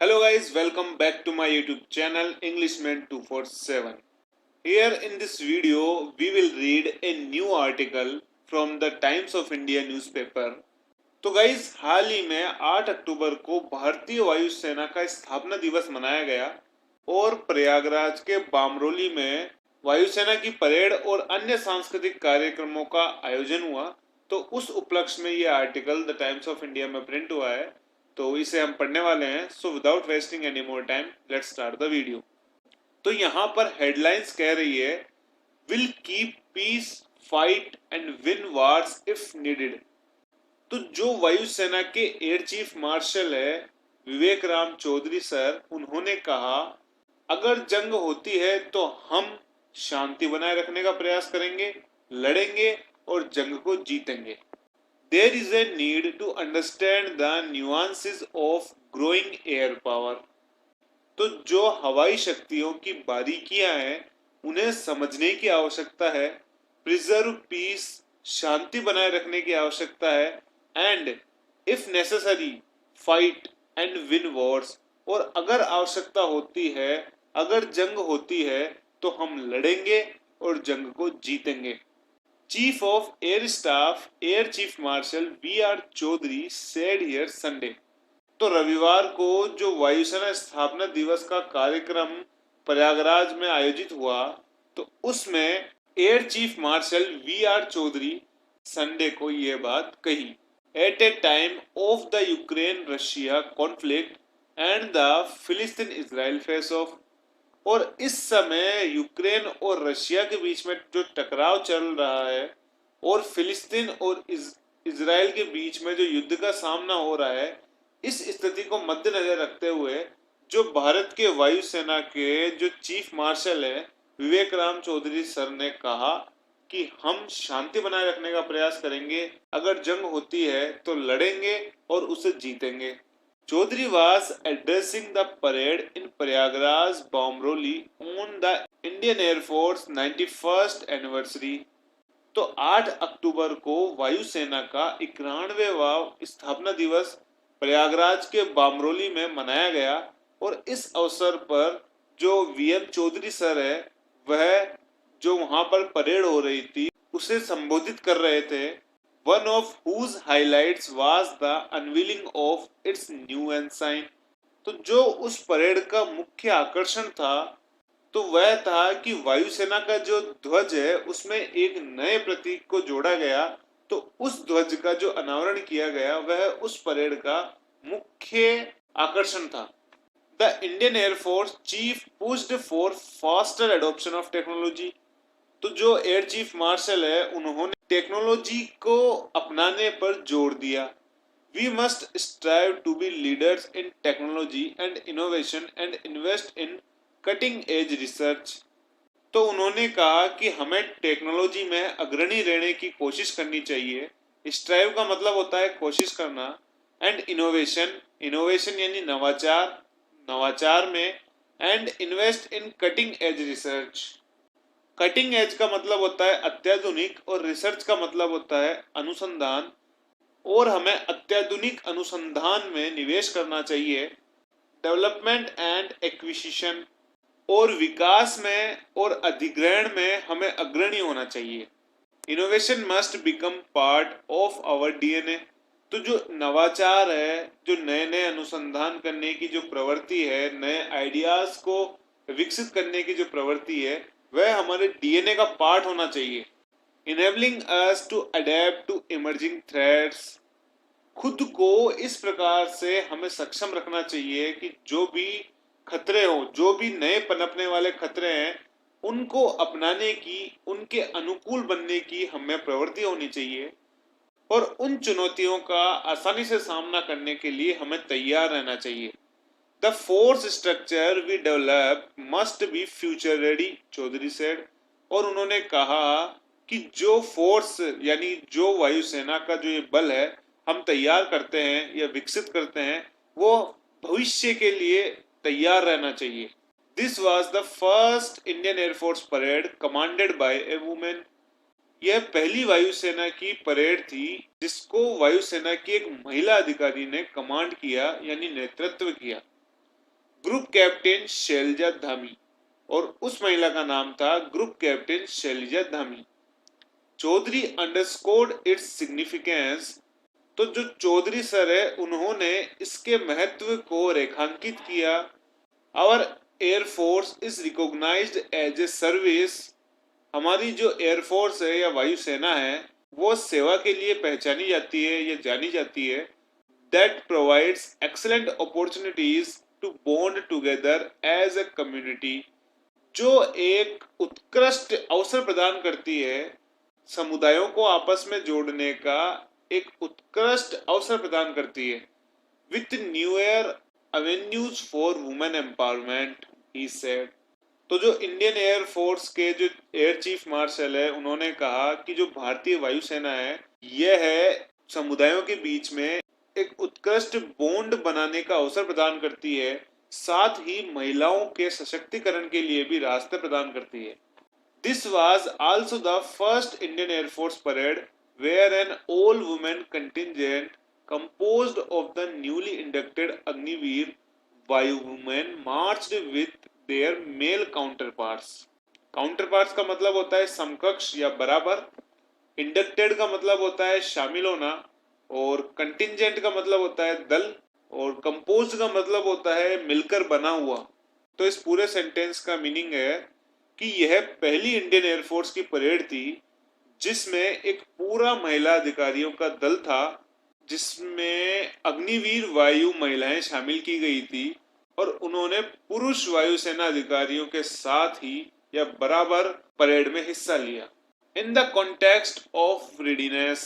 Hello guys, welcome back to my YouTube channel Englishman 247. Here in this video, we will read a new article from the Times of India newspaper. तो guys हाल ही में 8 अक्टूबर को भारतीय वायुसेना का स्थापना दिवस मनाया गया और प्रयागराज के बामरोली में वायुसेना की परेड और अन्य सांस्कृतिक कार्यक्रमों का आयोजन हुआ। तो उस उपलक्ष्य में ये article the Times of India में प्रिंट हुआ है, तो इसे हम पढ़ने वाले हैं। So without wasting any more time, let's start the video. तो यहाँ पर हेडलाइंस कह रही है, will keep peace, fight and win wars if needed. तो जो वायुसेना के एयर चीफ मार्शल है विवेक राम चौधरी सर, उन्होंने कहा अगर जंग होती है तो हम शांति बनाए रखने का प्रयास करेंगे, लड़ेंगे और जंग को जीतेंगे। There is a need to understand the nuances of growing air power. तो जो हवाई शक्तियों की बारीकियां हैं उन्हें समझने की आवश्यकता है। प्रिजर्व पीस, शांति बनाए रखने की आवश्यकता है। And if necessary fight and win Wars, और अगर आवश्यकता होती है, अगर जंग होती है तो हम लड़ेंगे और जंग को जीतेंगे। Chief of Air Staff Air Chief Marshal V.R. Chaudhary said here Sunday। तो रविवार को जो वायुसेना स्थापना दिवस का कार्यक्रम प्रयागराज में आयोजित हुआ, तो उसमें air chief marshal V.R. Chaudhari Sunday को ये बात कही। At a time of the Ukraine Russia conflict and the फिलिस्तीन इजराइल फेस ऑफ, और इस समय यूक्रेन और रशिया के बीच में जो टकराव चल रहा है और फिलिस्तीन और इजराइल के बीच में जो युद्ध का सामना हो रहा है, इस स्थिति को मद्देनजर रखते हुए जो भारत के वायुसेना के जो चीफ मार्शल है विवेक राम चौधरी सर ने कहा कि हम शांति बनाए रखने का प्रयास करेंगे, अगर जंग होती है तो लड़ेंगे और उसे जीतेंगे। Chaudhary was addressing the parade in Prayagraj, Bamroli on the Indian Air Force 91st anniversary। तो 8 अक्टूबर को वायुसेना का 91वां स्थापना दिवस प्रयागराज के बामरोली में मनाया गया, और इस अवसर पर जो वीएम चौधरी सर है वह जो वहां पर परेड हो रही थी उसे संबोधित कर रहे थे। One of whose highlights was the unveiling of its new ensign। तो जो उस परेड का मुख्य आकर्षण था तो वह था कि वायुसेना का जो ध्वज है उसमें एक नए प्रतीक को जोड़ा गया। तो उस ध्वज का जो अनावरण किया गया वह उस परेड का मुख्य आकर्षण था। The Indian Air Force Chief pushed for faster adoption of technology। तो जो एयर चीफ मार्शल है उन्होंने टेक्नोलॉजी को अपनाने पर जोर दिया। We must strive to be leaders in technology and innovation and invest in cutting edge research. तो उन्होंने कहा कि हमें टेक्नोलॉजी में अग्रणी रहने की कोशिश करनी चाहिए। स्ट्राइव का मतलब होता है कोशिश करना, एंड इनोवेशन, इनोवेशन यानी नवाचार, नवाचार में, and invest in cutting edge research. Cutting edge का मतलब होता है अत्याधुनिक और रिसर्च का मतलब होता है अनुसंधान, और हमें अत्याधुनिक अनुसंधान में निवेश करना चाहिए। डेवलपमेंट एंड एक्विजिशन, और विकास में और अधिग्रहण में हमें अग्रणी होना चाहिए। Innovation must become part of our DNA. तो जो नवाचार है, जो नए नए अनुसंधान करने की जो प्रवृत्ति है, नए आइडियाज को विकसित करने की जो प्रवृत्ति है, वह हमारे डीएनए का पार्ट होना चाहिए। Enabling us to adapt to emerging threats. खुद को इस प्रकार से हमें सक्षम रखना चाहिए कि जो भी खतरे हो, जो भी नए पनपने वाले खतरे हैं, उनको अपनाने की, उनके अनुकूल बनने की हमें प्रवृत्ति होनी चाहिए, और उन चुनौतियों का आसानी से सामना करने के लिए हमें तैयार रहना चाहिए। The force structure we develop must be future ready, Chaudhary said। और उन्होंने कहा कि जो फोर्स यानी जो वायुसेना का जो ये बल है हम तैयार करते हैं या विकसित करते हैं, वो भविष्य के लिए तैयार रहना चाहिए। This was the first Indian Air Force parade commanded by a woman। यह पहली वायुसेना की परेड थी जिसको वायुसेना की एक महिला अधिकारी ने कमांड किया यानी नेतृत्व किया। ग्रुप कैप्टन शैलजा धामी, और उस महिला का नाम था group captain Shailja Dhami. Chaudhary underscored its significance, तो जो चौधरी सर है उन्होंने इसके महत्व को रेखांकित किया। Our air force is recognised as a service, हमारी जो एयरफोर्स है या वायुसेना है वो सेवा के लिए पहचानी जाती है या जानी जाती है। That provides excellent opportunities to bond together as a community, जो एक उत्कृष्ट अवसर प्रदान करती है समुदायों को आपस में जोड़ने का, एक उत्कृष्ट अवसर प्रदान करती है। With newer avenues for women empowerment, he said. तो जो इंडियन एयर फोर्स के जो एयर चीफ मार्शल है उन्होंने कहा कि जो भारतीय वायुसेना है यह है समुदायों के बीच में एक उत्कृष्ट बॉन्ड बनाने का अवसर प्रदान करती है, साथ ही महिलाओं के सशक्तिकरण के लिए भी रास्ते प्रदान करती है। This was also the first Indian Air Force parade where an all-women contingent composed of the newly inducted Agniveer Vayu women marched with their male counterparts. Counterparts का मतलब होता है समकक्ष या बराबर, इंडक्टेड का मतलब होता है शामिल होना, और कंटिजेंट का मतलब होता है दल, और कंपोज्ड का मतलब होता है मिलकर बना हुआ। तो इस पूरे सेंटेंस का मीनिंग है कि यह पहली इंडियन एयरफोर्स की परेड थी जिसमें एक पूरा महिला अधिकारियों का दल था, जिसमें अग्निवीर वायु महिलाएं शामिल की गई थी, और उन्होंने पुरुष वायुसेना अधिकारियों के साथ ही या बराबर परेड में हिस्सा लिया। In the context of readiness,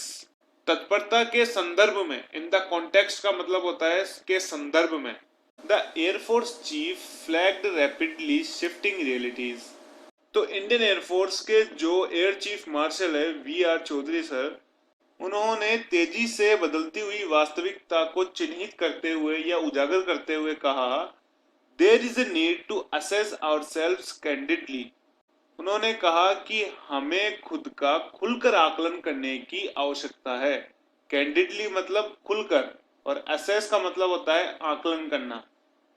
तत्परता के संदर्भ में। इन द कॉन्टेक्स्ट का मतलब होता है के संदर्भ में। The air force chief flagged rapidly shifting realities, तो इंडियन एयरफोर्स के जो एयर चीफ मार्शल है वी.आर. चौधरी सर, उन्होंने तेजी से बदलती हुई वास्तविकता को चिन्हित करते हुए या उजागर करते हुए कहा, there is a need to assess ourselves candidly. उन्होंने कहा कि हमें खुद का खुलकर आकलन करने की आवश्यकता है। कैंडिडली मतलब खुलकर, और असेस का मतलब होता है आकलन करना।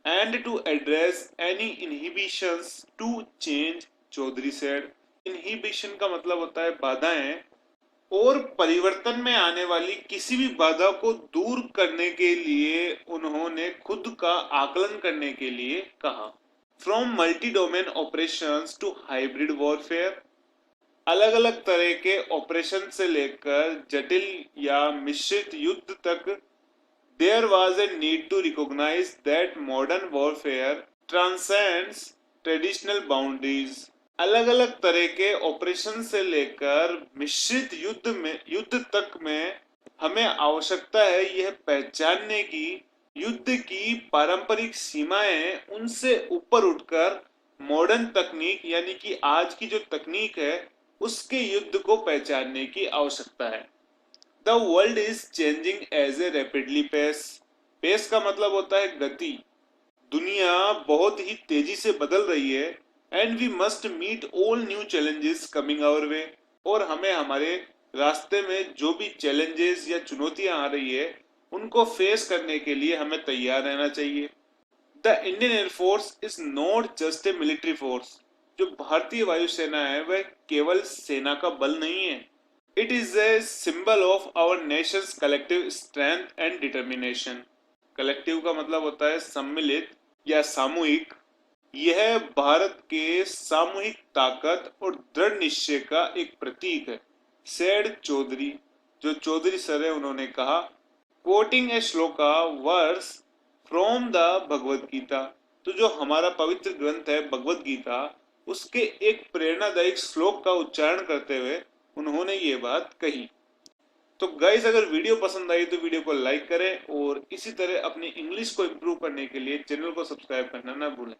And to address any inhibitions to change, Chaudhari said. Inhibition का मतलब होता है बाधाएं, और परिवर्तन में आने वाली किसी भी बाधा को दूर करने के लिए उन्होंने खुद का आकलन करने के लिए कहा। From multi domain operations to hybrid warfare, अलग अलग तरह के ऑपरेशन से लेकर जटिल या मिश्रित युद्ध तक, there was a need to recognise that modern warfare transcends traditional boundaries. अलग अलग तरह के ऑपरेशन से लेकर मिश्रित युद्ध तक में हमें आवश्यकता है यह पहचानने की युद्ध की पारंपरिक सीमाएं उनसे ऊपर उठकर मॉडर्न तकनीक यानी कि आज की जो तकनीक है उसके युद्ध को पहचानने की आवश्यकता है। The world is changing as a rapidly pace. Pace का मतलब होता है गति। दुनिया बहुत ही तेजी से बदल रही है। And we must meet all new challenges coming our way, और हमें हमारे रास्ते में जो भी चैलेंजेस या चुनौतियां आ रही है उनको फेस करने के लिए हमें तैयार रहना चाहिए। The Indian air force is not just a military force. जो भारतीय वायुसेना है वह केवल सेना का बल नहीं है। It is a symbol of our nations collective strength and determination. Collective का मतलब होता है सम्मिलित या सामूहिक। यह भारत के सामूहिक ताकत और दृढ़ निश्चय का एक प्रतीक है, सेड चौधरी। जो चौधरी सर है उन्होंने कहा, quoting a shloka verse from the Bhagavad Gita. तो जो हमारा पवित्र ग्रंथ है भगवद गीता, उसके एक प्रेरणादायक श्लोक का उच्चारण करते हुए उन्होंने ये बात कही। तो गाइस, अगर वीडियो पसंद आई तो वीडियो को लाइक करें, और इसी तरह अपनी इंग्लिश को इम्प्रूव करने के लिए चैनल को सब्सक्राइब करना ना भूलें।